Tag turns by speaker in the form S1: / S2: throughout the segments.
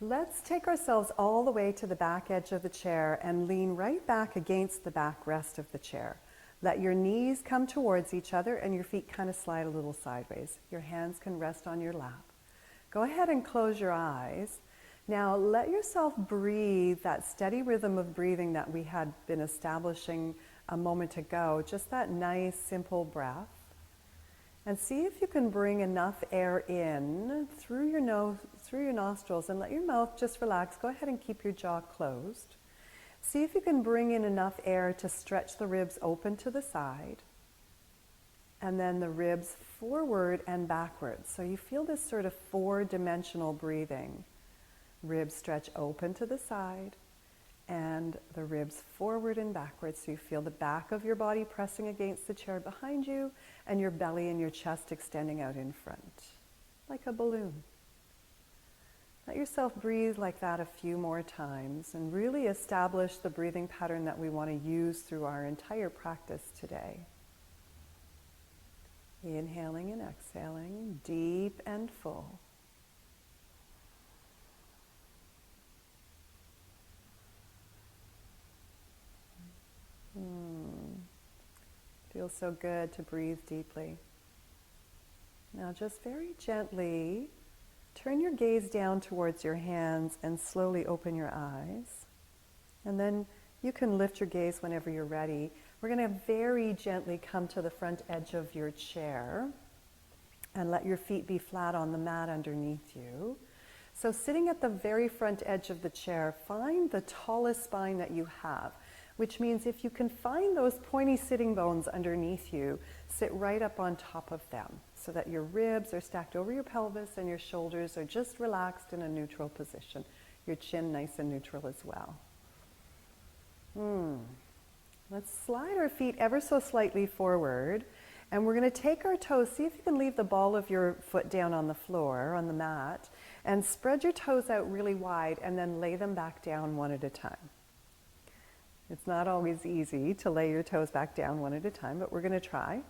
S1: Let's take ourselves all the way to the back edge of the chair and lean right back against the backrest of the chair. Let your knees come towards each other and your feet kind of slide a little sideways. Your hands can rest on your lap. Go ahead and close your eyes. Now let yourself breathe that steady rhythm of breathing that we had been establishing a moment ago. Just that nice, simple breath. And see if you can bring enough air in through your nose, through your nostrils, and let your mouth just relax. Go ahead and keep your jaw closed. See if you can bring in enough air to stretch the ribs open to the side, and then the ribs forward and backwards. So you feel this sort of four-dimensional breathing. Ribs stretch open to the side, and the ribs forward and backwards. So you feel the back of your body pressing against the chair behind you, and your belly and your chest extending out in front, like a balloon. Let yourself breathe like that a few more times and really establish the breathing pattern that we want to use through our entire practice today. Inhaling and exhaling, deep and full. Feels so good to breathe deeply. Now just very gently turn your gaze down towards your hands and slowly open your eyes. And then you can lift your gaze whenever you're ready. We're going to very gently come to the front edge of your chair and let your feet be flat on the mat underneath you. So sitting at the very front edge of the chair, find the tallest spine that you have, which means if you can find those pointy sitting bones underneath you, sit right up on top of them so that your ribs are stacked over your pelvis and your shoulders are just relaxed in a neutral position. Your chin nice and neutral as well. Let's slide our feet ever so slightly forward, and we're going to take our toes. See if you can leave the ball of your foot down on the floor, on the mat, and spread your toes out really wide and then lay them back down one at a time. It's not always easy to lay your toes back down one at a time, but we're going to try.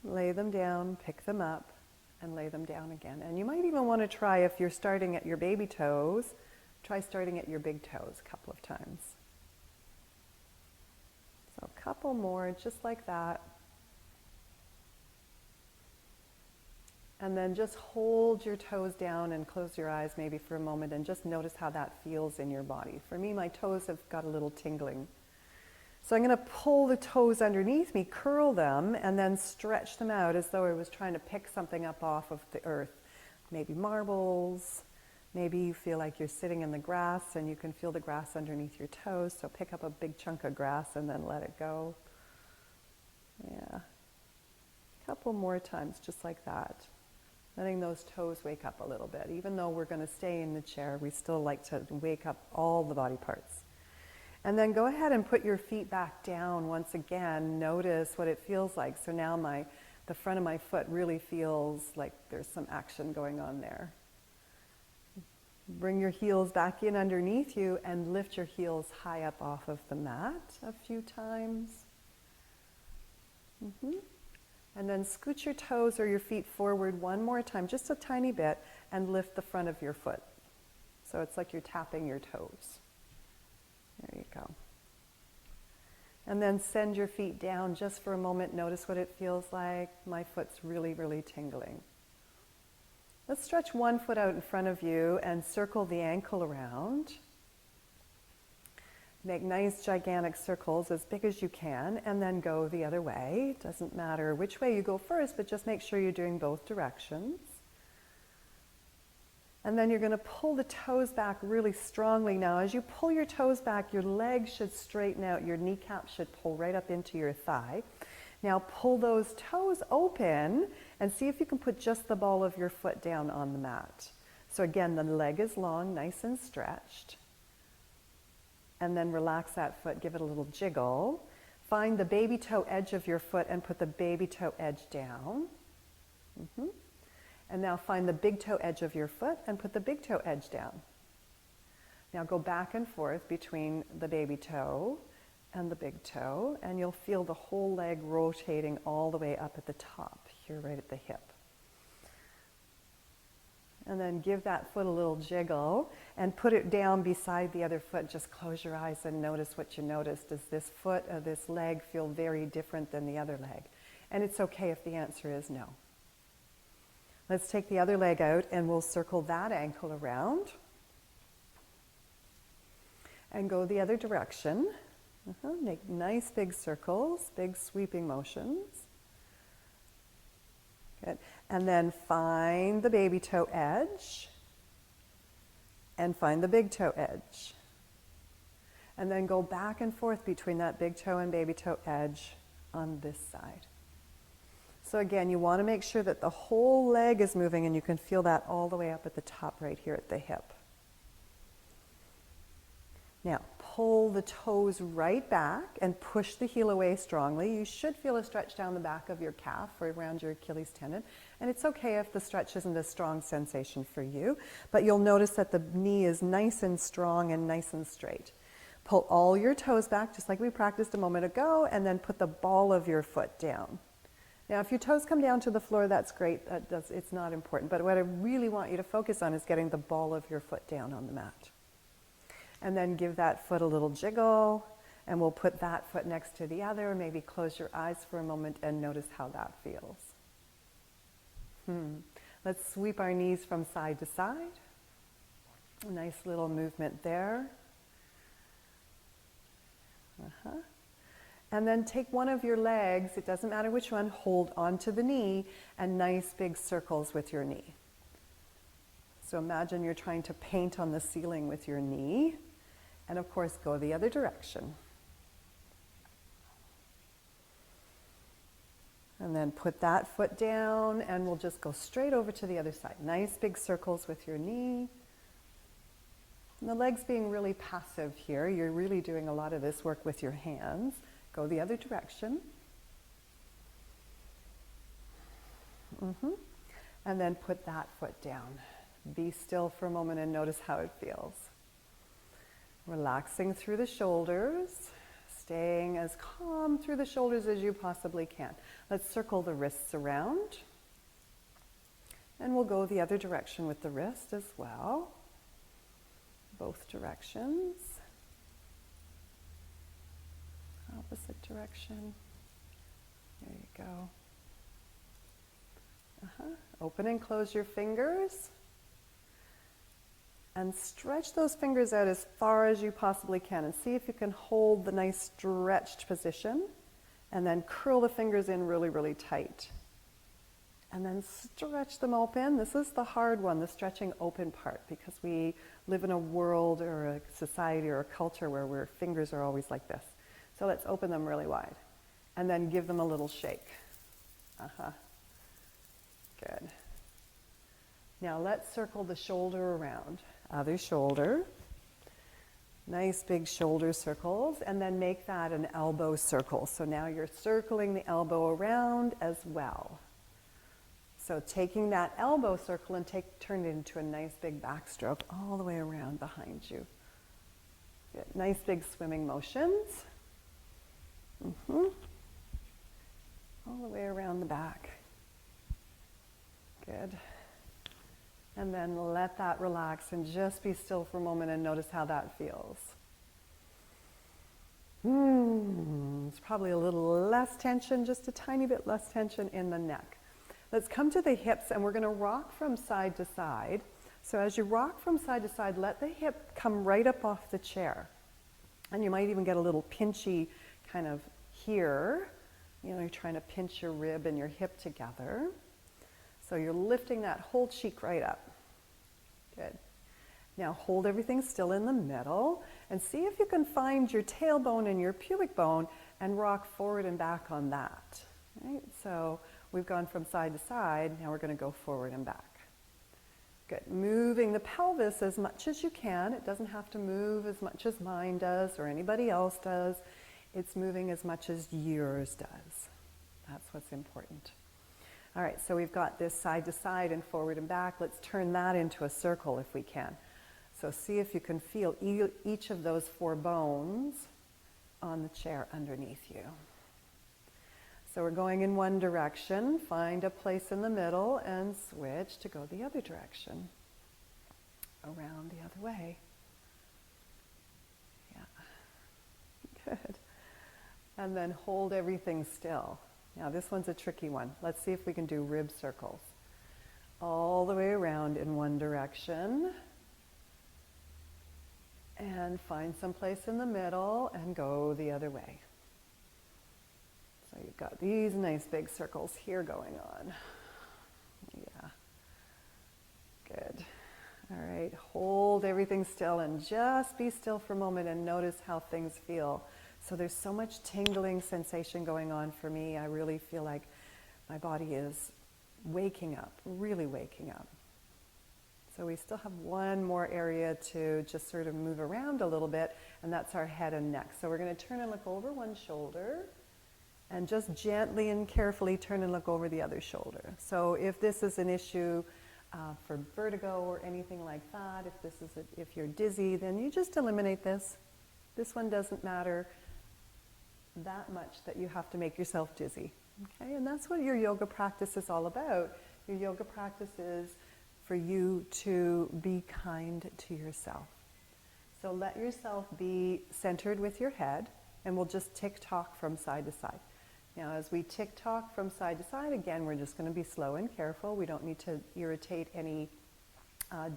S1: Lay them down, pick them up, and lay them down again. And you might even want to try, if you're starting at your baby toes, try starting at your big toes a couple of times. So a couple more, just like that. And then just hold your toes down and close your eyes maybe for a moment and just notice how that feels in your body. For me, my toes have got a little tingling. So I'm going to pull the toes underneath me, curl them, and then stretch them out as though I was trying to pick something up off of the earth. Maybe marbles. Maybe you feel like you're sitting in the grass and you can feel the grass underneath your toes. So pick up a big chunk of grass and then let it go. Yeah. A couple more times just like that. Letting those toes wake up a little bit. Even though we're going to stay in the chair, we still like to wake up all the body parts. And then go ahead and put your feet back down once again. Notice what it feels like. So now the front of my foot really feels like there's some action going on there. Bring your heels back in underneath you and lift your heels high up off of the mat a few times. And then scoot your toes or your feet forward one more time, just a tiny bit, and lift the front of your foot. So it's like you're tapping your toes. There you go. And then send your feet down just for a moment. Notice what it feels like. My foot's really, really tingling. Let's stretch one foot out in front of you and circle the ankle around. Make nice gigantic circles as big as you can, and then go the other way. It doesn't matter which way you go first, but just make sure you're doing both directions. And then you're going to pull the toes back really strongly. Now, as you pull your toes back, your legs should straighten out. Your kneecap should pull right up into your thigh. Now pull those toes open and see if you can put just the ball of your foot down on the mat. So again, the leg is long, nice and stretched. And then relax that foot, give it a little jiggle. Find the baby toe edge of your foot and put the baby toe edge down. And now find the big toe edge of your foot and put the big toe edge down. Now go back and forth between the baby toe and the big toe, and you'll feel the whole leg rotating all the way up at the top, here right at the hip. And then give that foot a little jiggle and put it down beside the other foot. Just close your eyes and notice what you notice. Does this foot or this leg feel very different than the other leg? And it's okay if the answer is no. Let's take the other leg out and we'll circle that ankle around. And go the other direction. Make nice big circles, big sweeping motions. Good. And then find the baby toe edge and find the big toe edge. And then go back and forth between that big toe and baby toe edge on this side. So again, you want to make sure that the whole leg is moving, and you can feel that all the way up at the top right here at the hip. Now, pull the toes right back and push the heel away strongly. You should feel a stretch down the back of your calf or around your Achilles tendon. And it's okay if the stretch isn't a strong sensation for you, but you'll notice that the knee is nice and strong and nice and straight. Pull all your toes back, just like we practiced a moment ago, and then put the ball of your foot down. Now, if your toes come down to the floor, that's great. It's not important. But what I really want you to focus on is getting the ball of your foot down on the mat. And then give that foot a little jiggle, and we'll put that foot next to the other. Maybe close your eyes for a moment and notice how that feels. Let's sweep our knees from side to side. A nice little movement there. And then take one of your legs, it doesn't matter which one, hold onto the knee, and nice big circles with your knee. So imagine you're trying to paint on the ceiling with your knee. And of course, go the other direction. And then put that foot down, and we'll just go straight over to the other side. Nice big circles with your knee. And the legs being really passive here. You're really doing a lot of this work with your hands. Go the other direction. And then put that foot down. Be still for a moment and notice how it feels. Relaxing through the shoulders, staying as calm through the shoulders as you possibly can. Let's circle the wrists around. And we'll go the other direction with the wrist as well. Both directions. Opposite direction. There you go. Open and close your fingers. And stretch those fingers out as far as you possibly can, and see if you can hold the nice stretched position, and then curl the fingers in really, really tight. And then stretch them open. This is the hard one, the stretching open part, because we live in a world or a society or a culture where our fingers are always like this. So let's open them really wide, and then give them a little shake. Good. Now let's circle the shoulder around. Other shoulder. Nice big shoulder circles, and then make that an elbow circle. So now you're circling the elbow around as well. So taking that elbow circle and turn it into a nice big backstroke all the way around behind you. Good. Nice big swimming motions. All the way around the back. Good. And then let that relax and just be still for a moment and notice how that feels. It's probably a little less tension, just a tiny bit less tension in the neck. Let's come to the hips, and we're going to rock from side to side. So as you rock from side to side, let the hip come right up off the chair. And you might even get a little pinchy kind of here. You know, you're trying to pinch your rib and your hip together. So you're lifting that whole cheek right up. Good. Now hold everything still in the middle and see if you can find your tailbone and your pubic bone and rock forward and back on that. Right? So we've gone from side to side, now we're going to go forward and back. Good. Moving the pelvis as much as you can. It doesn't have to move as much as mine does or anybody else does. It's moving as much as yours does. That's what's important. All right, so we've got this side to side and forward and back. Let's turn that into a circle if we can. So see if you can feel each of those 4 bones on the chair underneath you. So we're going in one direction. Find a place in the middle and switch to go the other direction. around the other way. Yeah. Good. And then hold everything still. Now this one's a tricky one. Let's see if we can do rib circles. All the way around in one direction. And find some place in the middle and go the other way. So you've got these nice big circles here going on. Yeah. Good. All right, hold everything still and just be still for a moment and notice how things feel. So there's so much tingling sensation going on for me. I really feel like my body is waking up, really waking up. So we still have one more area to just sort of move around a little bit, and that's our head and neck. So we're going to turn and look over one shoulder, and just gently and carefully turn and look over the other shoulder. So if this is an issue for vertigo or anything like that, if you're dizzy, then you just eliminate this. This one doesn't matter that much that you have to make yourself dizzy. Okay, and that's what your yoga practice is all about. Your yoga practice is for you to be kind to yourself. So let yourself be centered with your head, and we'll just tick-tock from side to side. Now, as we tick-tock from side to side, again, we're just going to be slow and careful. We don't need to irritate any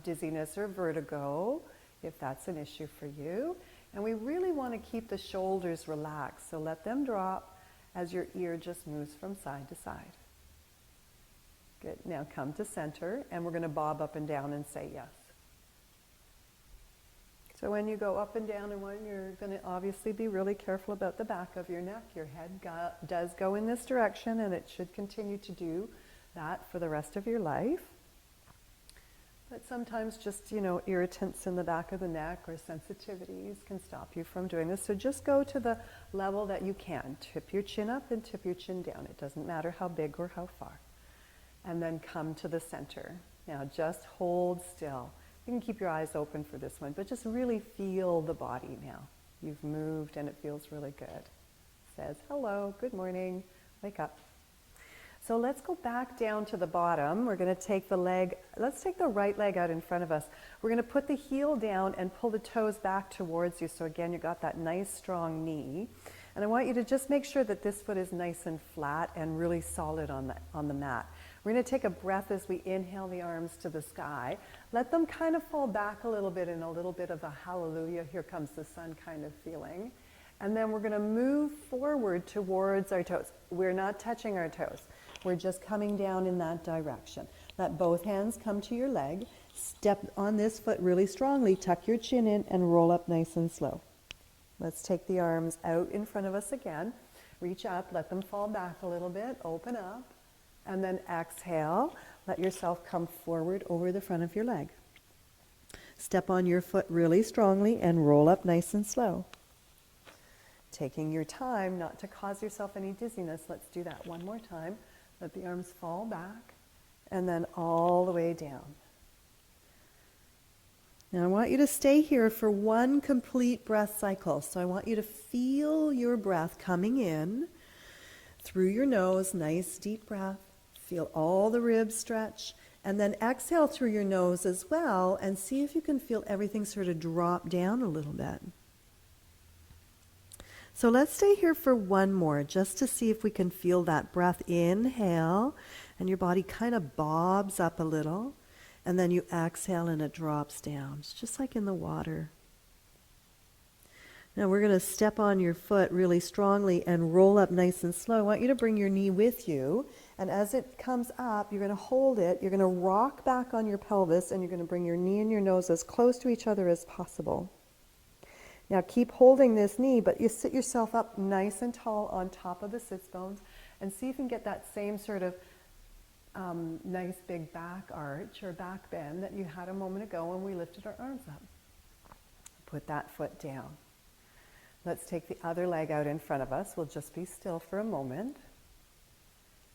S1: dizziness or vertigo, if that's an issue for you. And we really want to keep the shoulders relaxed, so let them drop as your ear just moves from side to side. Good. Now come to center, and we're going to bob up and down and say yes. So when you go up and down and one, you're going to obviously be really careful about the back of your neck. Your head does go in this direction, and it should continue to do that for the rest of your life. But sometimes just, irritants in the back of the neck or sensitivities can stop you from doing this. So just go to the level that you can. Tip your chin up and tip your chin down. It doesn't matter how big or how far. And then come to the center. Now just hold still. You can keep your eyes open for this one, but just really feel the body now. You've moved and it feels really good. It says, hello, good morning, wake up. So let's go back down to the bottom. We're going to take the leg, let's take the right leg out in front of us. We're going to put the heel down and pull the toes back towards you. So again, you've got that nice strong knee. And I want you to just make sure that this foot is nice and flat and really solid on the mat. We're going to take a breath as we inhale the arms to the sky. Let them kind of fall back a little bit in a little bit of a hallelujah, here comes the sun kind of feeling. And then we're going to move forward towards our toes. We're not touching our toes. We're just coming down in that direction. Let both hands come to your leg. Step on this foot really strongly. Tuck your chin in and roll up nice and slow. Let's take the arms out in front of us again. Reach up, let them fall back a little bit. Open up. And then exhale. Let yourself come forward over the front of your leg. Step on your foot really strongly and roll up nice and slow. Taking your time not to cause yourself any dizziness. Let's do that one more time. Let the arms fall back and then all the way down. Now I want you to stay here for one complete breath cycle. So I want you to feel your breath coming in through your nose, nice deep breath. Feel all the ribs stretch, and then exhale through your nose as well, and see if you can feel everything sort of drop down a little bit. So let's stay here for one more, just to see if we can feel that breath. Inhale, and your body kind of bobs up a little, and then you exhale and it drops down. It's just like in the water. Now we're going to step on your foot really strongly and roll up nice and slow. I want you to bring your knee with you, and as it comes up, you're going to hold it, you're going to rock back on your pelvis, and you're going to bring your knee and your nose as close to each other as possible. Now keep holding this knee, but you sit yourself up nice and tall on top of the sits bones, and see if you can get that same sort of nice big back arch or back bend that you had a moment ago when we lifted our arms up. Put that foot down. Let's take the other leg out in front of us. We'll just be still for a moment.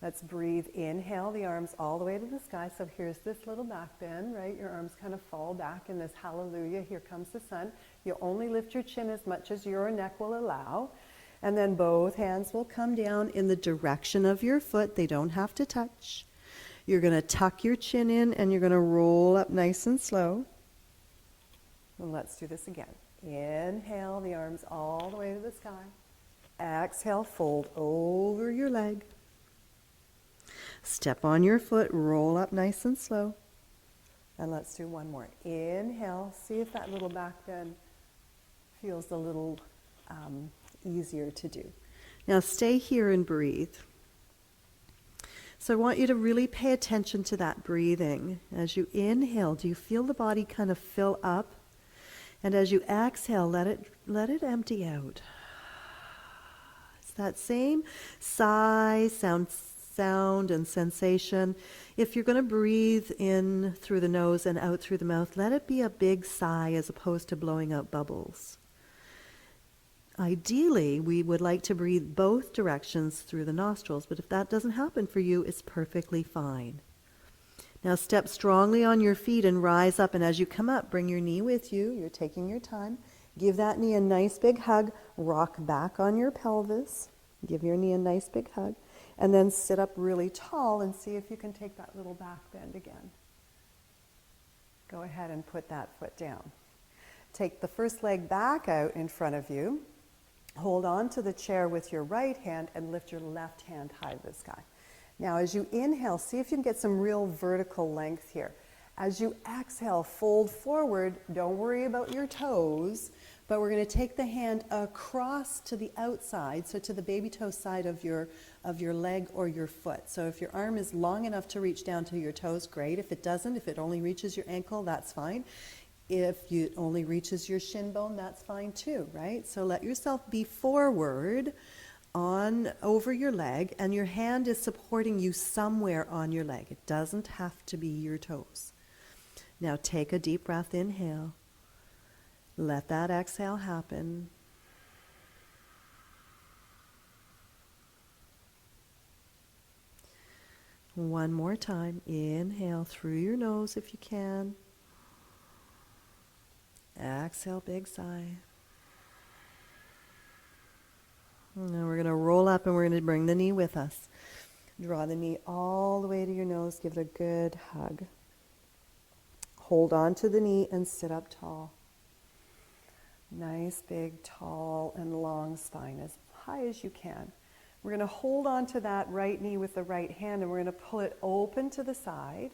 S1: Let's breathe. Inhale the arms all the way to the sky. So here's this little back bend, right? Your arms kind of fall back in this hallelujah. Here comes the sun. You only lift your chin as much as your neck will allow. And then both hands will come down in the direction of your foot. They don't have to touch. You're going to tuck your chin in and you're going to roll up nice and slow. And let's do this again. Inhale, the arms all the way to the sky. Exhale, fold over your leg. Step on your foot, roll up nice and slow. And let's do one more. Inhale, see if that little back bend feels a little easier to do. Now stay here and breathe. So I want you to really pay attention to that breathing. As you inhale, do you feel the body kind of fill up? And as you exhale, let it empty out. It's that same sigh, sound and sensation. If you're going to breathe in through the nose and out through the mouth, let it be a big sigh as opposed to blowing out bubbles. Ideally, we would like to breathe both directions through the nostrils, but if that doesn't happen for you, it's perfectly fine. Now step strongly on your feet and rise up, and as you come up, bring your knee with you. You're taking your time. Give that knee a nice big hug. Rock back on your pelvis. Give your knee a nice big hug. And then sit up really tall and see if you can take that little back bend again. Go ahead and put that foot down. Take the first leg back out in front of you. Hold on to the chair with your right hand and lift your left hand high to the sky. Now as you inhale, see if you can get some real vertical length here. As you exhale, fold forward. Don't worry about your toes, but we're going to take the hand across to the outside, so to the baby toe side of your leg or your foot. So if your arm is long enough to reach down to your toes, great. If it doesn't, if it only reaches your ankle, that's fine. If it only reaches your shin bone, that's fine too, right? So let yourself be forward on over your leg, and your hand is supporting you somewhere on your leg. It doesn't have to be your toes. Now take a deep breath, inhale. Let that exhale happen. One more time. Inhale through your nose if you can. Exhale, big sigh. Now we're going to roll up and we're going to bring the knee with us. Draw the knee all the way to your nose. Give it a good hug. Hold on to the knee and sit up tall. Nice, big, tall, and long spine, as high as you can. We're going to hold on to that right knee with the right hand, and we're going to pull it open to the side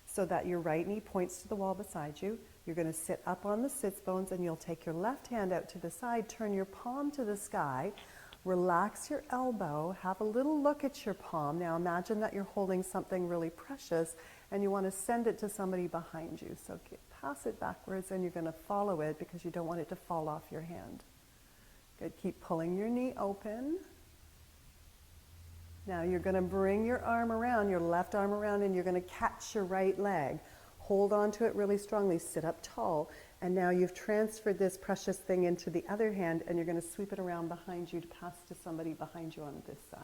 S1: so that your right knee points to the wall beside you. You're going to sit up on the sits bones, and you'll take your left hand out to the side, turn your palm to the sky, relax your elbow, have a little look at your palm. Now imagine that you're holding something really precious, and you want to send it to somebody behind you. So pass it backwards, and you're going to follow it because you don't want it to fall off your hand. Good. Keep pulling your knee open. Now you're going to bring your arm around, your left arm around, and you're going to catch your right leg. Hold on to it really strongly, sit up tall, and now you've transferred this precious thing into the other hand, and you're going to sweep it around behind you to pass to somebody behind you on this side.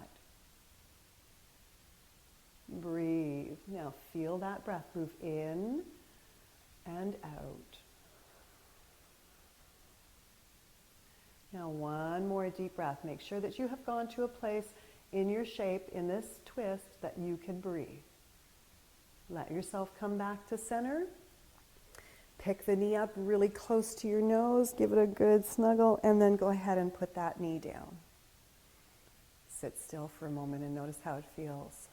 S1: Breathe. Now feel that breath move in and out. Now one more deep breath. Make sure that you have gone to a place in your shape, in this twist, that you can breathe. Let yourself come back to center. Pick the knee up really close to your nose, give it a good snuggle, and then go ahead and put that knee down. Sit still for a moment and notice how it feels.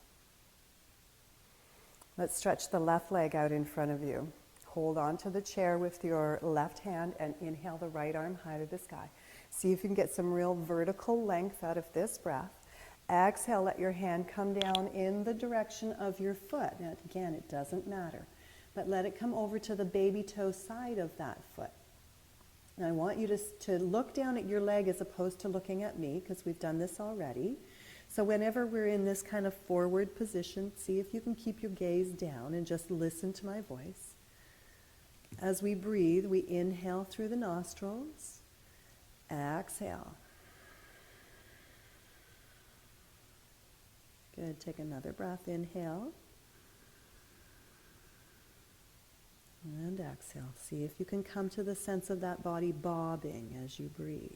S1: Let's stretch the left leg out in front of you. Hold on to the chair with your left hand and inhale the right arm high to the sky. See if you can get some real vertical length out of this breath. Exhale, let your hand come down in the direction of your foot. Now again, it doesn't matter, but let it come over to the baby toe side of that foot. And I want you to look down at your leg as opposed to looking at me, because we've done this already. So whenever we're in this kind of forward position, see if you can keep your gaze down and just listen to my voice. As we breathe, we inhale through the nostrils, exhale. Good, take another breath, inhale. And exhale. See if you can come to the sense of that body bobbing as you breathe.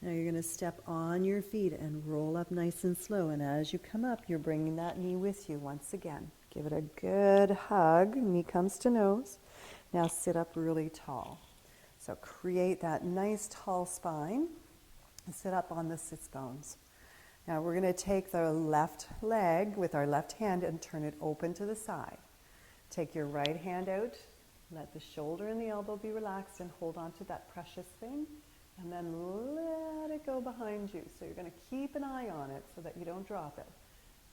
S1: Now you're going to step on your feet and roll up nice and slow. And as you come up, you're bringing that knee with you once again. Give it a good hug. Knee comes to nose. Now sit up really tall. So create that nice tall spine and sit up on the sits bones. Now we're going to take the left leg with our left hand and turn it open to the side. Take your right hand out, let the shoulder and the elbow be relaxed and hold on to that precious thing, and then let it go behind you. So you're going to keep an eye on it so that you don't drop it.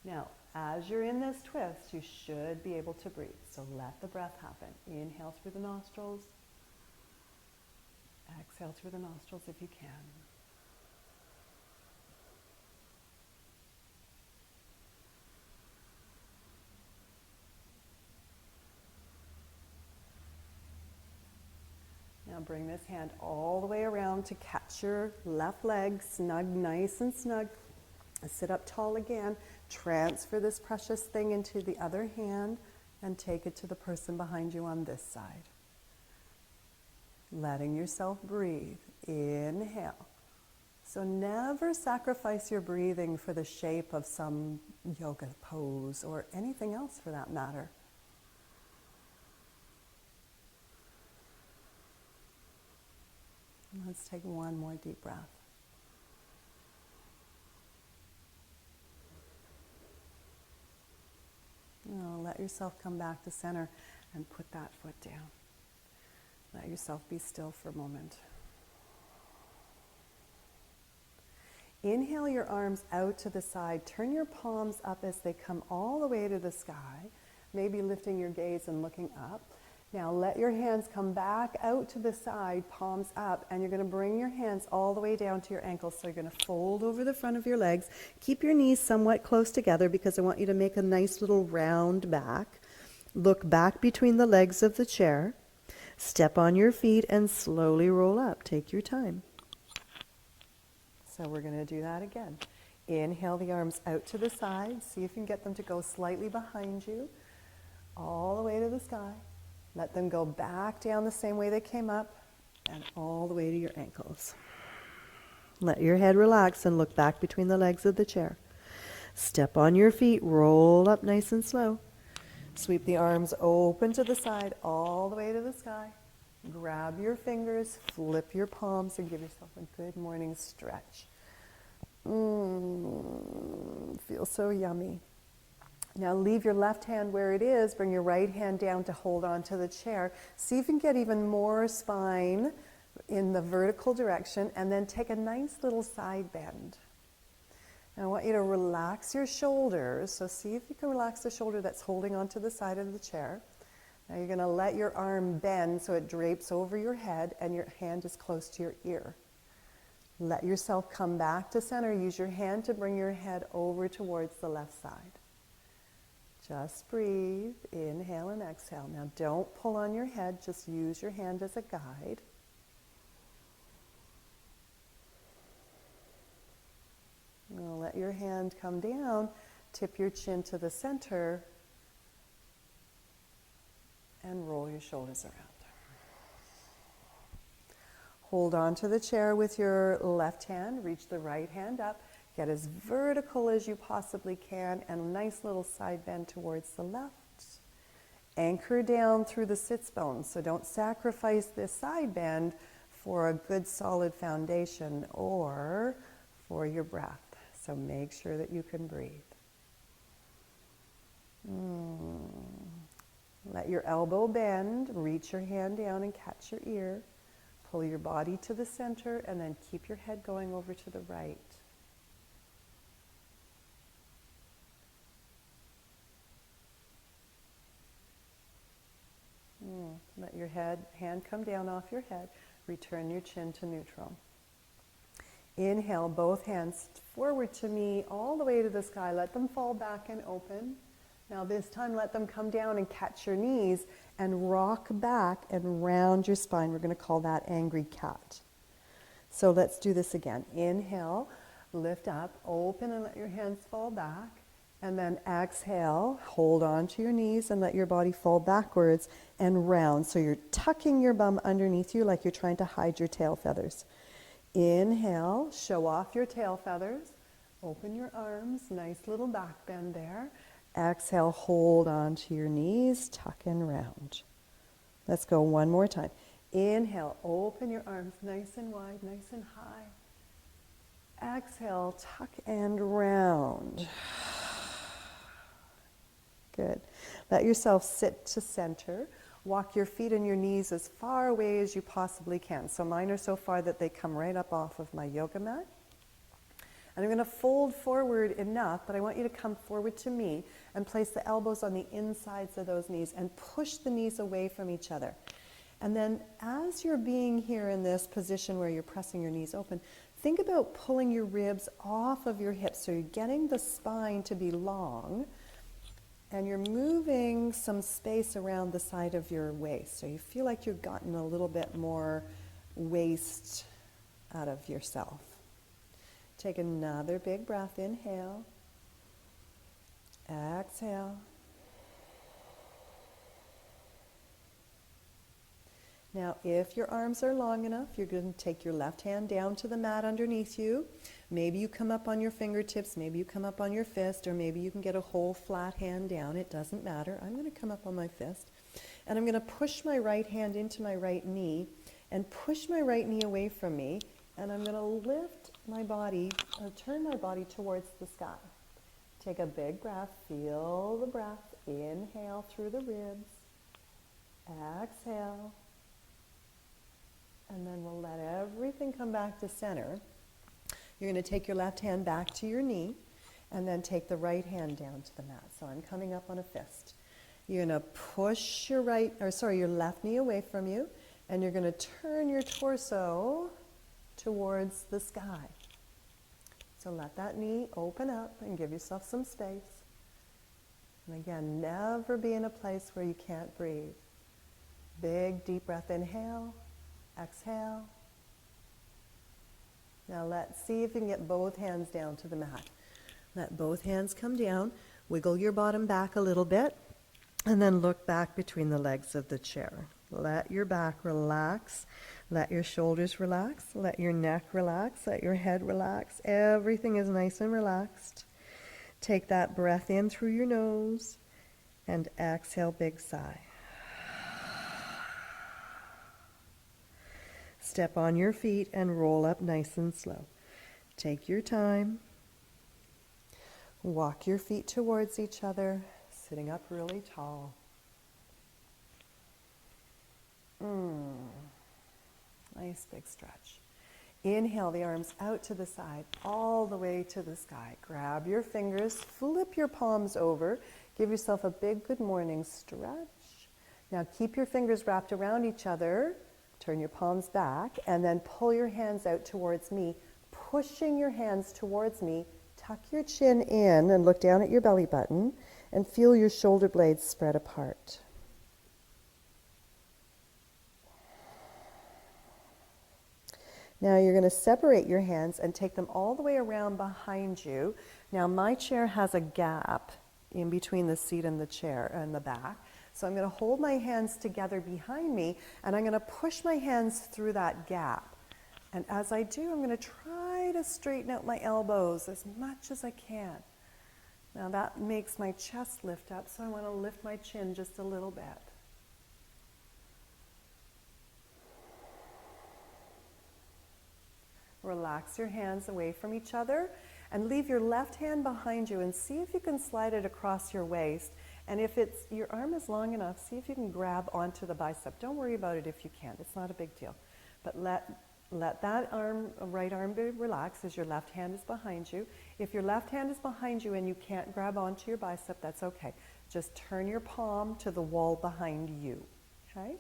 S1: Now, as you're in this twist, you should be able to breathe. So let the breath happen. Inhale through the nostrils. Exhale through the nostrils if you can. Now bring this hand all the way around to catch your left leg, snug, nice and snug. Sit up tall again. Transfer this precious thing into the other hand and take it to the person behind you on this side. Letting yourself breathe. Inhale. So never sacrifice your breathing for the shape of some yoga pose or anything else for that matter. Let's take one more deep breath. Now let yourself come back to center and put that foot down. Let yourself be still for a moment. Inhale your arms out to the side. Turn your palms up as they come all the way to the sky, maybe lifting your gaze and looking up. Now let your hands come back out to the side, palms up, and you're going to bring your hands all the way down to your ankles. So you're going to fold over the front of your legs. Keep your knees somewhat close together because I want you to make a nice little round back. Look back between the legs of the chair. Step on your feet and slowly roll up. Take your time. So we're going to do that again. Inhale the arms out to the side. See if you can get them to go slightly behind you, all the way to the sky. Let them go back down the same way they came up and all the way to your ankles. Let your head relax and look back between the legs of the chair. Step on your feet, roll up nice and slow. Sweep the arms open to the side, all the way to the sky. Grab your fingers, flip your palms, and give yourself a good morning stretch. Feels so yummy. Now leave your left hand where it is, bring your right hand down to hold on to the chair. See if you can get even more spine in the vertical direction, and then take a nice little side bend. And I want you to relax your shoulders, so see if you can relax the shoulder that's holding onto the side of the chair. Now you're going to let your arm bend so it drapes over your head and your hand is close to your ear. Let yourself come back to center. Use your hand to bring your head over towards the left side. Just breathe, inhale and exhale. Now don't pull on your head, just use your hand as a guide. Now let your hand come down, tip your chin to the center, and roll your shoulders around. Hold on to the chair with your left hand, reach the right hand up. Get as vertical as you possibly can and a nice little side bend towards the left. Anchor down through the sits bones, so don't sacrifice this side bend for a good solid foundation or for your breath. So make sure that you can breathe. Let your elbow bend, reach your hand down and catch your ear. Pull your body to the center and then keep your head going over to the right. Let your hand come down off your head. Return your chin to neutral. Inhale, both hands forward to me, all the way to the sky. Let them fall back and open. Now this time, let them come down and catch your knees and rock back and round your spine. We're going to call that angry cat. So let's do this again. Inhale, lift up, open and let your hands fall back. And then exhale, hold on to your knees and let your body fall backwards and round. So you're tucking your bum underneath you like you're trying to hide your tail feathers. Inhale, show off your tail feathers. Open your arms, nice little back bend there. Exhale, hold on to your knees, tuck and round. Let's go one more time. Inhale, open your arms nice and wide, nice and high. Exhale, tuck and round. Good. Let yourself sit to center. Walk your feet and your knees as far away as you possibly can. So mine are so far that they come right up off of my yoga mat. And I'm going to fold forward enough, but I want you to come forward to me and place the elbows on the insides of those knees and push the knees away from each other. And then as you're being here in this position where you're pressing your knees open, think about pulling your ribs off of your hips. So you're getting the spine to be long, and you're moving some space around the side of your waist. So you feel like you've gotten a little bit more waist out of yourself. Take another big breath. Inhale. Exhale. Now, if your arms are long enough, you're going to take your left hand down to the mat underneath you. Maybe you come up on your fingertips, maybe you come up on your fist, or maybe you can get a whole flat hand down. It doesn't matter. I'm going to come up on my fist. And I'm going to push my right hand into my right knee and push my right knee away from me. And I'm going to lift my body, turn my body towards the sky. Take a big breath. Feel the breath. Inhale through the ribs. Exhale. And then we'll let everything come back to center. You're going to take your left hand back to your knee and then take the right hand down to the mat. So I'm coming up on a fist. You're going to push your left knee away from you, and you're going to turn your torso towards the sky. So let that knee open up and give yourself some space. And again, never be in a place where you can't breathe. Big, deep breath. Inhale. Exhale. Now let's see if you can get both hands down to the mat. Let both hands come down. Wiggle your bottom back a little bit. And then look back between the legs of the chair. Let your back relax. Let your shoulders relax. Let your neck relax. Let your head relax. Everything is nice and relaxed. Take that breath in through your nose. And exhale, big sigh. Step on your feet and roll up nice and slow. Take your time. Walk your feet towards each other, sitting up really tall. Nice big stretch. Inhale the arms out to the side, all the way to the sky. Grab your fingers, flip your palms over. Give yourself a big good morning stretch. Now keep your fingers wrapped around each other. Turn your palms back and then pull your hands out towards me, pushing your hands towards me. Tuck your chin in and look down at your belly button and feel your shoulder blades spread apart. Now you're going to separate your hands and take them all the way around behind you. Now my chair has a gap in between the seat and the chair and the back. So I'm going to hold my hands together behind me, and I'm going to push my hands through that gap. And as I do, I'm going to try to straighten out my elbows as much as I can. Now that makes my chest lift up, so I want to lift my chin just a little bit. Relax your hands away from each other and leave your left hand behind you and see if you can slide it across your waist. And if your arm is long enough, see if you can grab onto the bicep. Don't worry about it if you can't. It's not a big deal. But let that right arm be relaxed as your left hand is behind you. If your left hand is behind you and you can't grab onto your bicep, that's okay. Just turn your palm to the wall behind you. Okay?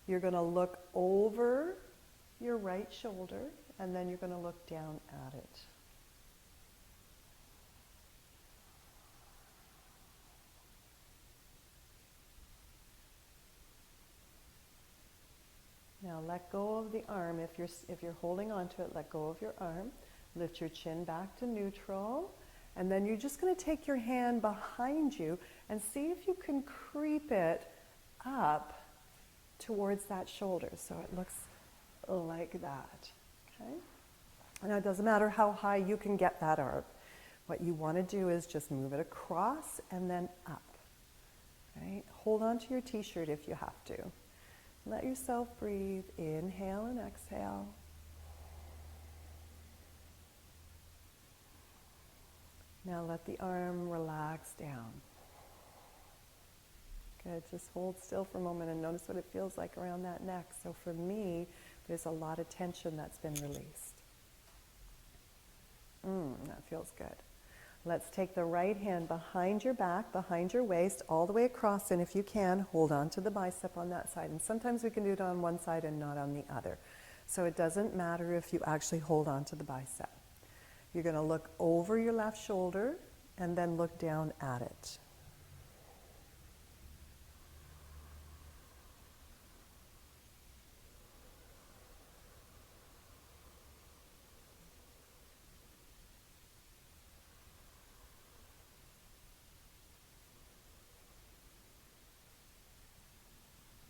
S1: You're going to look over your right shoulder, and then you're going to look down at it. Now let go of the arm. If you're holding on to it, let go of your arm. Lift your chin back to neutral. And then you're just going to take your hand behind you and see if you can creep it up towards that shoulder. So it looks like that. Okay? Now it doesn't matter how high you can get that arm. What you want to do is just move it across and then up. Right? Hold on to your t-shirt if you have to. Let yourself breathe. Inhale and exhale. Now let the arm relax down. Good. Just hold still for a moment and notice what it feels like around that neck. So for me, there's a lot of tension that's been released. That feels good. Let's take the right hand behind your back, behind your waist, all the way across, and if you can, hold on to the bicep on that side. And sometimes we can do it on one side and not on the other. So it doesn't matter if you actually hold on to the bicep. You're going to look over your left shoulder and then look down at it.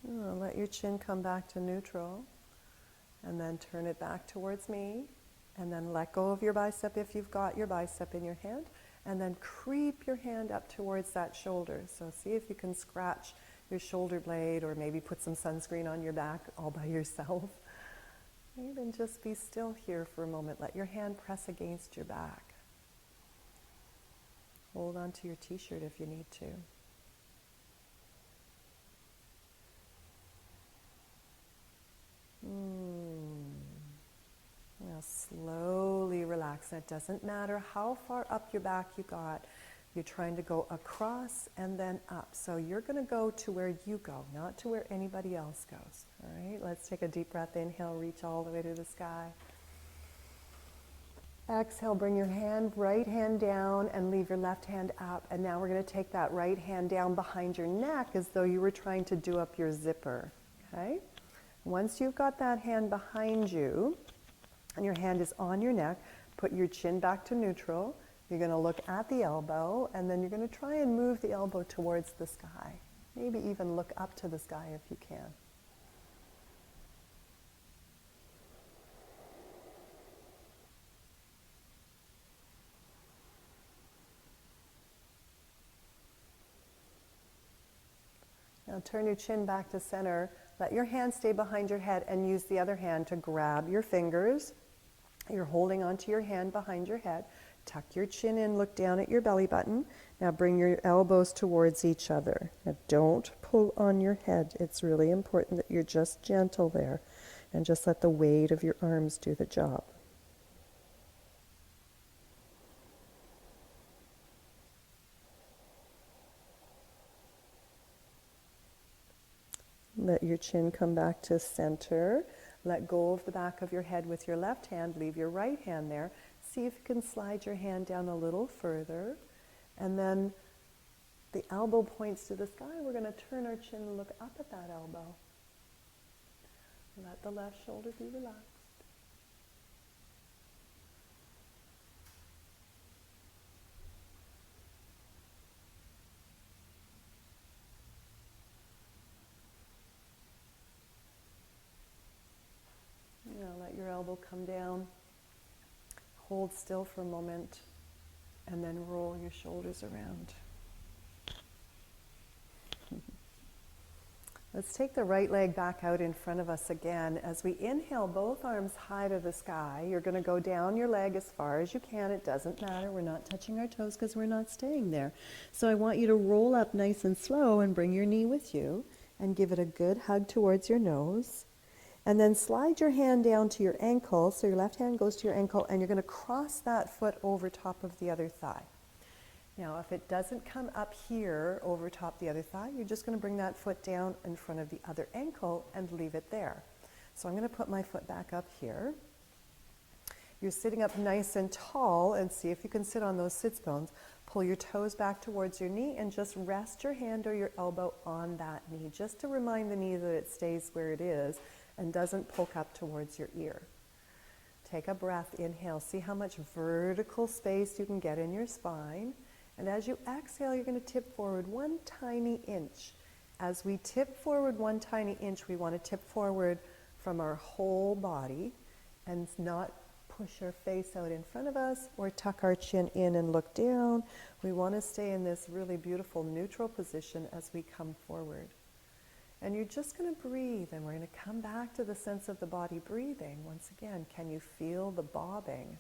S1: Let your chin come back to neutral, and then turn it back towards me, and then let go of your bicep if you've got your bicep in your hand, and then creep your hand up towards that shoulder. So see if you can scratch your shoulder blade, or maybe put some sunscreen on your back all by yourself. Even just be still here for a moment. Let your hand press against your back. Hold on to your t-shirt if you need to. Now slowly relax. And it doesn't matter how far up your back you got. You're trying to go across and then up. So you're going to go to where you go, not to where anybody else goes. All right, let's take a deep breath. Inhale, reach all the way to the sky. Exhale, bring your right hand down and leave your left hand up. And now we're going to take that right hand down behind your neck as though you were trying to do up your zipper. Okay? Once you've got that hand behind you and your hand is on your neck, put your chin back to neutral. You're going to look at the elbow, and then you're going to try and move the elbow towards the sky. Maybe even look up to the sky if you can. Now turn your chin back to center. Let your hand stay behind your head and use the other hand to grab your fingers. You're holding onto your hand behind your head. Tuck your chin in, look down at your belly button. Now bring your elbows towards each other. Now don't pull on your head. It's really important that you're just gentle there and just let the weight of your arms do the job. Let your chin come back to center. Let go of the back of your head with your left hand. Leave your right hand there. See if you can slide your hand down a little further. And then the elbow points to the sky. We're going to turn our chin and look up at that elbow. Let the left shoulder be relaxed. Now let your elbow come down. Hold still for a moment, and then roll your shoulders around. Let's take the right leg back out in front of us again. As we inhale, both arms high to the sky. You're going to go down your leg as far as you can. It doesn't matter. We're not touching our toes because we're not staying there. So I want you to roll up nice and slow and bring your knee with you and give it a good hug towards your nose. And then slide your hand down to your ankle. So your left hand goes to your ankle, and you're going to cross that foot over top of the other thigh. Now, if it doesn't come up here over top the other thigh, you're just going to bring that foot down in front of the other ankle and leave it there. So I'm going to put my foot back up here. You're sitting up nice and tall, and see if you can sit on those sits bones. Pull your toes back towards your knee and just rest your hand or your elbow on that knee, just to remind the knee that it stays where it is and doesn't poke up towards your ear. Take a breath, inhale. See how much vertical space you can get in your spine. And as you exhale, you're going to tip forward one tiny inch. As we tip forward one tiny inch, we want to tip forward from our whole body and not push our face out in front of us or tuck our chin in and look down. We want to stay in this really beautiful neutral position as we come forward. And you're just going to breathe, and we're going to come back to the sense of the body breathing. Once again, can you feel the bobbing?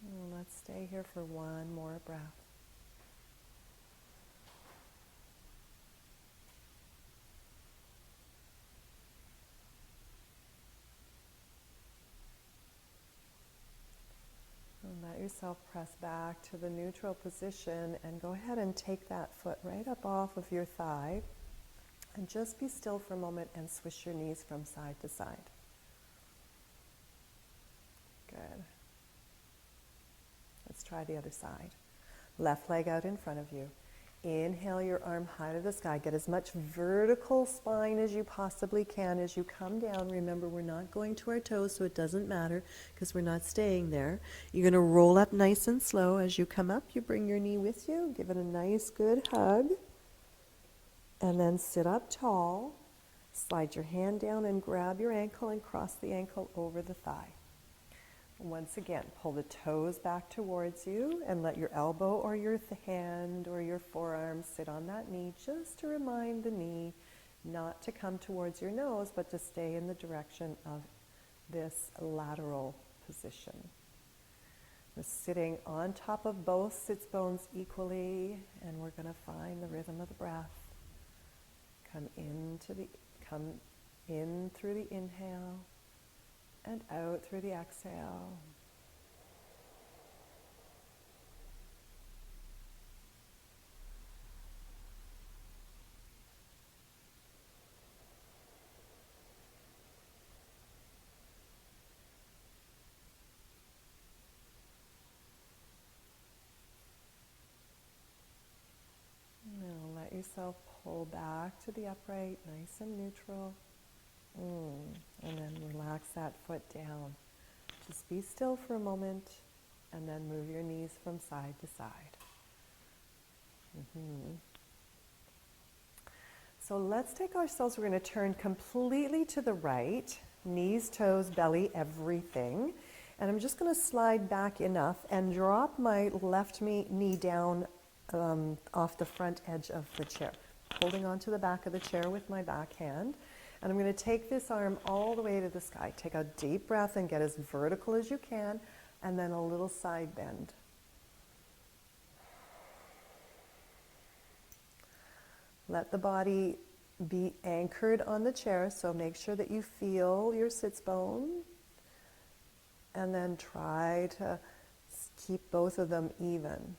S1: And let's stay here for one more breath. And let yourself press back to the neutral position and go ahead and take that foot right up off of your thigh and just be still for a moment and swish your knees from side to side. Good. Let's try the other side. Left leg out in front of you. Inhale your arm high to the sky. Get as much vertical spine as you possibly can as you come down. Remember, we're not going to our toes, so it doesn't matter because we're not staying there. You're going to roll up nice and slow. As you come up, you bring your knee with you. Give it a nice, good hug. And then sit up tall. Slide your hand down and grab your ankle and cross the ankle over the thigh. Once again, pull the toes back towards you and let your elbow or your hand or your forearm sit on that knee, just to remind the knee not to come towards your nose, but to stay in the direction of this lateral position. We're sitting on top of both sits bones equally, and we're going to find the rhythm of the breath. Come in through the inhale and out through the exhale. Now let yourself pull back to the upright, nice and neutral. And then relax that foot down. Just be still for a moment and then move your knees from side to side. So let's take ourselves, we're going to turn completely to the right, knees, toes, belly, everything. And I'm just going to slide back enough and drop my left knee down off the front edge of the chair, holding onto the back of the chair with my back hand. And I'm going to take this arm all the way to the sky. Take a deep breath and get as vertical as you can, and then a little side bend. Let the body be anchored on the chair, so make sure that you feel your sits bone, and then try to keep both of them even.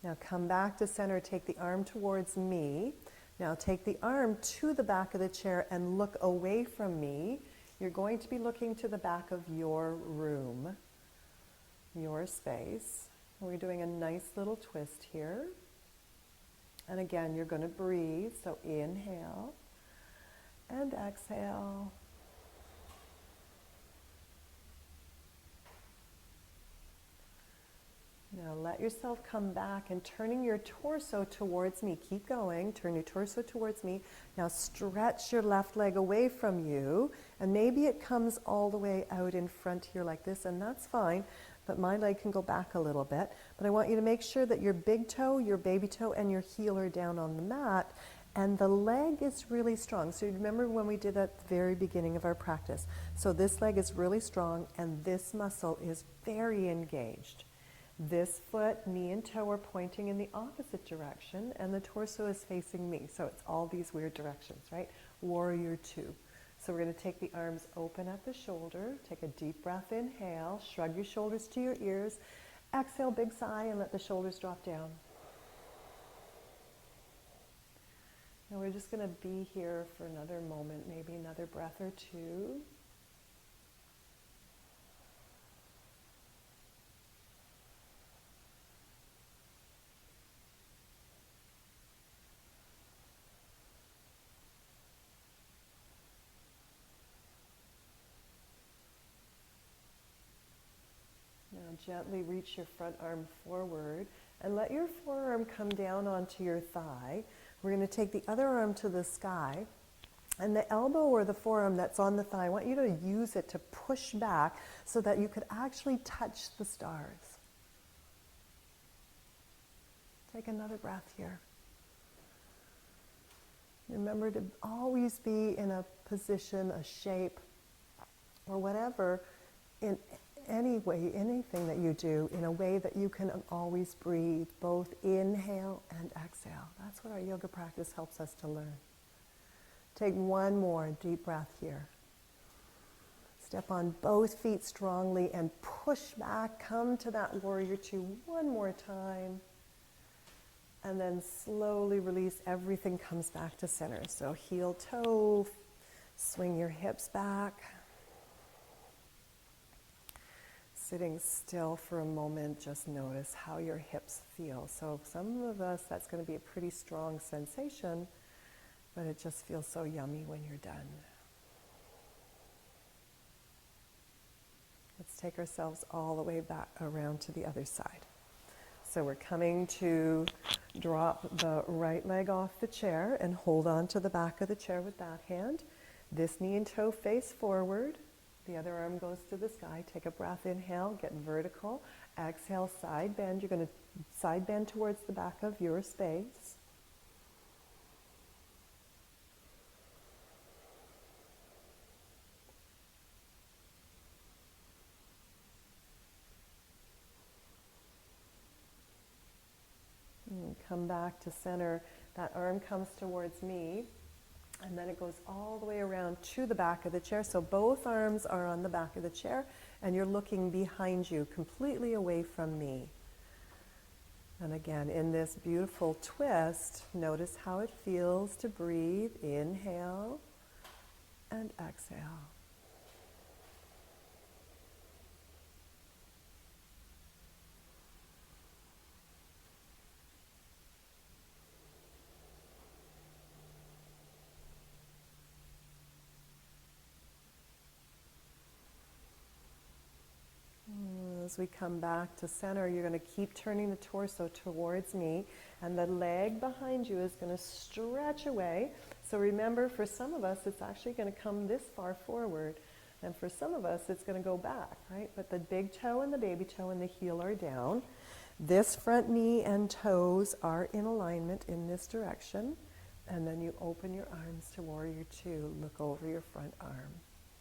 S1: Now come back to center, take the arm towards me. Now take the arm to the back of the chair and look away from me. You're going to be looking to the back of your room, your space. We're doing a nice little twist here. And again, you're going to breathe. So inhale and exhale. Now let yourself come back and turning your torso towards me. Keep going. Turn your torso towards me. Now stretch your left leg away from you, and maybe it comes all the way out in front here like this, and that's fine, but my leg can go back a little bit. But I want you to make sure that your big toe, your baby toe, and your heel are down on the mat, and the leg is really strong. So you remember when we did that at the very beginning of our practice. So this leg is really strong, and this muscle is very engaged. This foot, knee and toe are pointing in the opposite direction, and the torso is facing me. So it's all these weird directions, right? Warrior two. So we're going to take the arms open at the shoulder. Take a deep breath, inhale. Shrug your shoulders to your ears. Exhale, big sigh, and let the shoulders drop down. And we're just going to be here for another moment, maybe another breath or two. Now gently reach your front arm forward and let your forearm come down onto your thigh. We're going to take the other arm to the sky, and the elbow or the forearm that's on the thigh, I want you to use it to push back so that you could actually touch the stars. Take another breath here. Remember to always be in a position, a shape, or whatever, in any way, anything that you do, in a way that you can always breathe, both inhale and exhale. That's what our yoga practice helps us to learn. Take one more deep breath here. Step on both feet strongly and push back. Come to that warrior two one more time. And then slowly release. Everything comes back to center. So heel toe, swing your hips back. Sitting still for a moment, just notice how your hips feel. So some of us, that's going to be a pretty strong sensation, but it just feels so yummy when you're done. Let's take ourselves all the way back around to the other side. So we're coming to drop the right leg off the chair and hold on to the back of the chair with that hand. This knee and toe face forward. The other arm goes to the sky. Take a breath, inhale, get vertical. Exhale, side bend. You're going to side bend towards the back of your space. And come back to center. That arm comes towards me. And then it goes all the way around to the back of the chair. So both arms are on the back of the chair, and you're looking behind you, completely away from me. And again, in this beautiful twist, notice how it feels to breathe. Inhale and exhale. As we come back to center, you're going to keep turning the torso towards me, and the leg behind you is going to stretch away. So remember, for some of us, it's actually going to come this far forward, and for some of us, it's going to go back, right? But the big toe and the baby toe and the heel are down. This front knee and toes are in alignment in this direction, and then you open your arms to warrior two. Look over your front arm.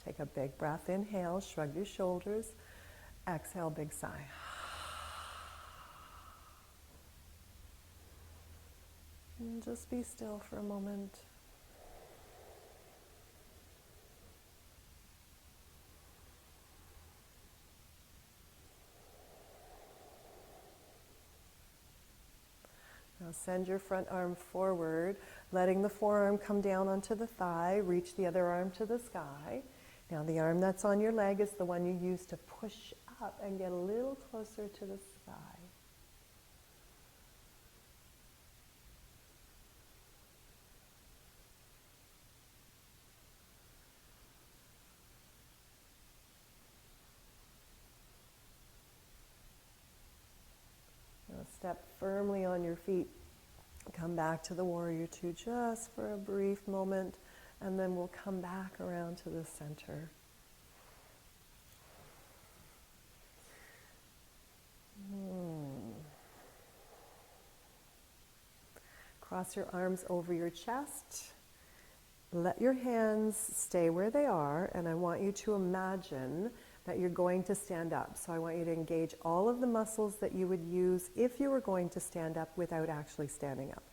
S1: Take a big breath, inhale, shrug your shoulders. Exhale, big sigh. And just be still for a moment. Now send your front arm forward, letting the forearm come down onto the thigh. Reach the other arm to the sky. Now the arm that's on your leg is the one you use to push up and get a little closer to the sky. Now step firmly on your feet. Come back to the warrior two just for a brief moment, and then we'll come back around to the center. Cross your arms over your chest. Let your hands stay where they are, and I want you to imagine that you're going to stand up. So I want you to engage all of the muscles that you would use if you were going to stand up without actually standing up.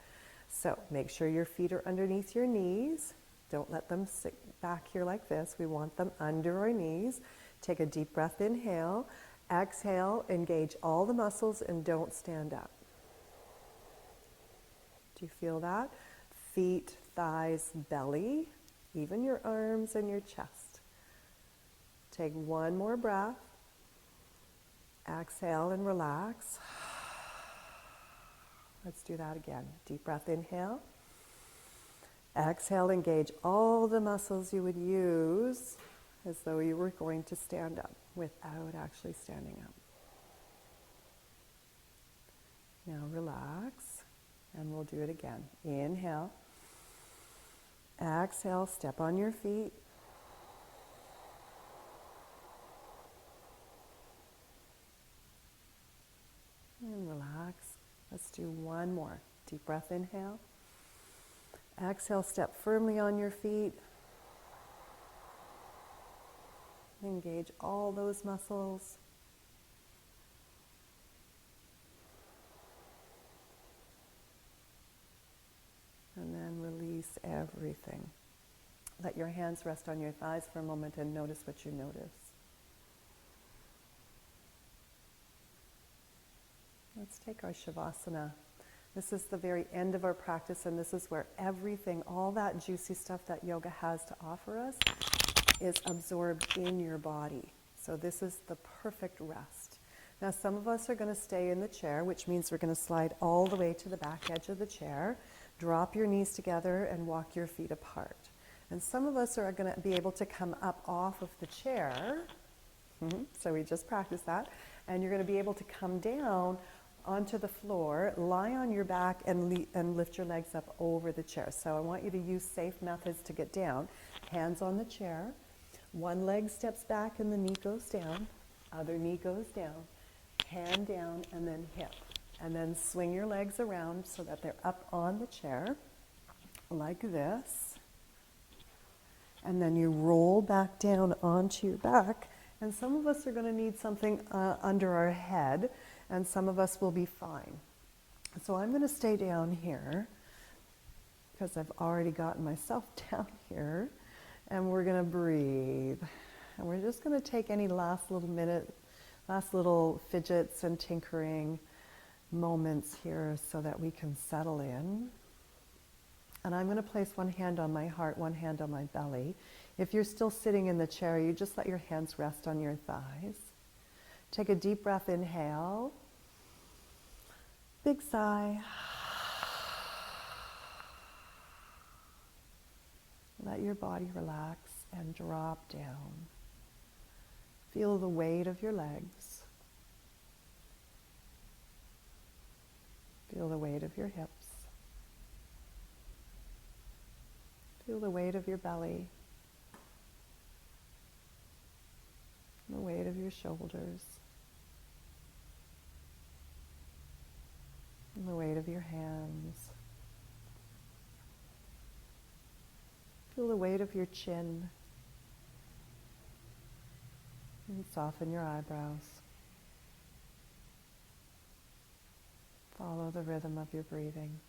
S1: So make sure your feet are underneath your knees. Don't let them sit back here like this. We want them under our knees. Take a deep breath, inhale. Exhale, engage all the muscles and don't stand up. Do you feel that? Feet, thighs, belly, even your arms and your chest. Take one more breath. Exhale and relax. Let's do that again. Deep breath, inhale. Exhale, engage all the muscles you would use as though you were going to stand up without actually standing up. Now relax, and we'll we'll do it again. Inhale. Exhale, step on your feet. And relax. Let's do one more. Deep breath, inhale. Exhale, step firmly on your feet. Engage all those muscles. And then release everything. Let your hands rest on your thighs for a moment and notice what you notice. Let's take our Shavasana. This is the very end of our practice, and this is where everything, all that juicy stuff that yoga has to offer us, is absorbed in your body. So this is the perfect rest. Now some of us are going to stay in the chair, which means we're going to slide all the way to the back edge of the chair, drop your knees together and walk your feet apart. And some of us are going to be able to come up off of the chair. So we just practiced that. And you're going to be able to come down onto the floor, lie on your back and lift your legs up over the chair. So I want you to use safe methods to get down. Hands on the chair. One leg steps back and the knee goes down. Other knee goes down. Hand down and then hip. And then swing your legs around so that they're up on the chair, like this. And then you roll back down onto your back. And some of us are going to need something under our head, and some of us will be fine. So I'm going to stay down here because I've already gotten myself down here. And we're going to breathe. And we're just going to take any last little fidgets and tinkering moments here so that we can settle in. And I'm going to place one hand on my heart, one hand on my belly. If you're still sitting in the chair, you just let your hands rest on your thighs. Take a deep breath, inhale. Big sigh. Let your body relax and drop down. Feel the weight of your legs. Feel the weight of your hips. Feel the weight of your belly. The weight of your shoulders. And the weight of your hands. Feel the weight of your chin. And soften your eyebrows. Follow the rhythm of your breathing.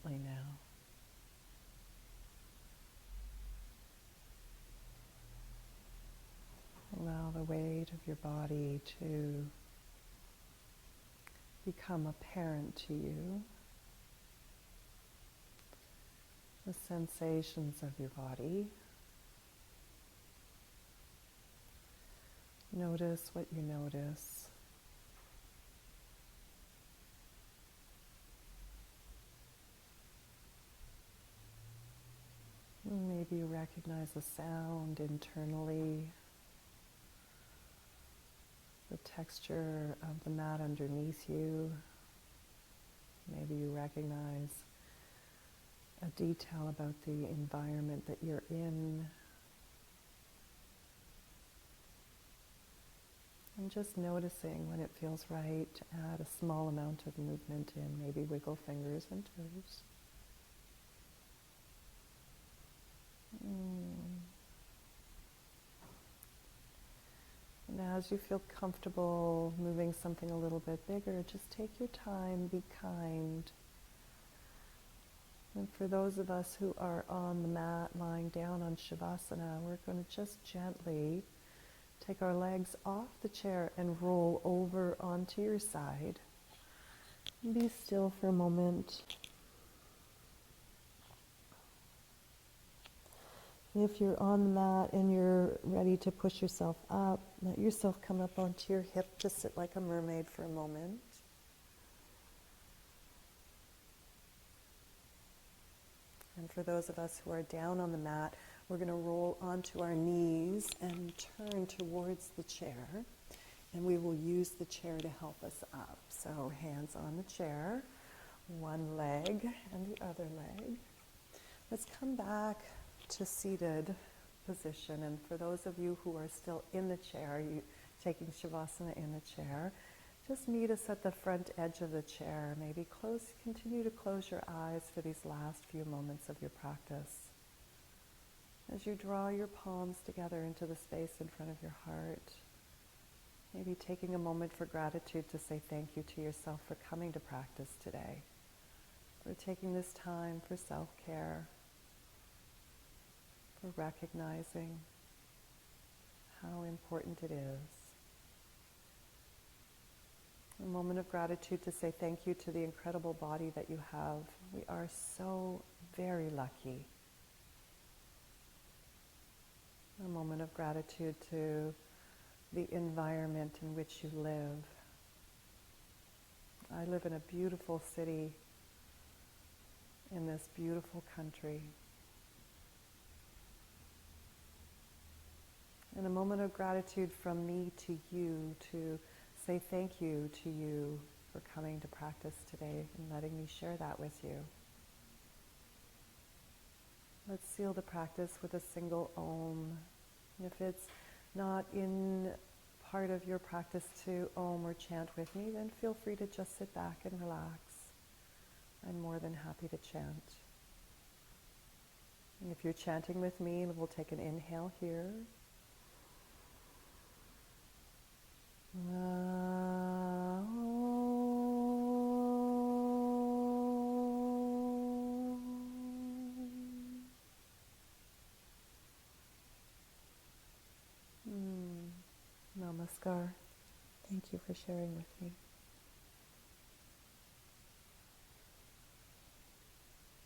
S1: gently now. Allow the weight of your body to become apparent to you. The sensations of your body. Notice what you notice. Maybe you recognize a sound internally, the texture of the mat underneath you. Maybe you recognize a detail about the environment that you're in. And just noticing when it feels right to add a small amount of movement in, maybe wiggle fingers and toes. And as you feel comfortable moving something a little bit bigger, just take your time, be kind. And for those of us who are on the mat, lying down on Shavasana, we're going to just gently take our legs off the chair and roll over onto your side. Be still for a moment. If you're on the mat and you're ready to push yourself up, let yourself come up onto your hip to sit like a mermaid for a moment. And for those of us who are down on the mat, we're going to roll onto our knees and turn towards the chair. And we will use the chair to help us up. So hands on the chair, one leg and the other leg. Let's come back to seated position. And for those of you who are still in the chair, you taking Shavasana in the chair, just meet us at the front edge of the chair. Maybe continue to close your eyes for these last few moments of your practice. As you draw your palms together into the space in front of your heart, maybe taking a moment for gratitude to say thank you to yourself for coming to practice today, for taking this time for self-care, for recognizing how important it is. A moment of gratitude to say thank you to the incredible body that you have. We are so very lucky. A moment of gratitude to the environment in which you live. I live in a beautiful city in this beautiful country. And a moment of gratitude from me to you to say thank you to you for coming to practice today and letting me share that with you. Let's seal the practice with a single Om. If it's not in part of your practice to Om or chant with me, then feel free to just sit back and relax. I'm more than happy to chant. And if you're chanting with me, we'll take an inhale here. Namaskar. Thank you for sharing with me.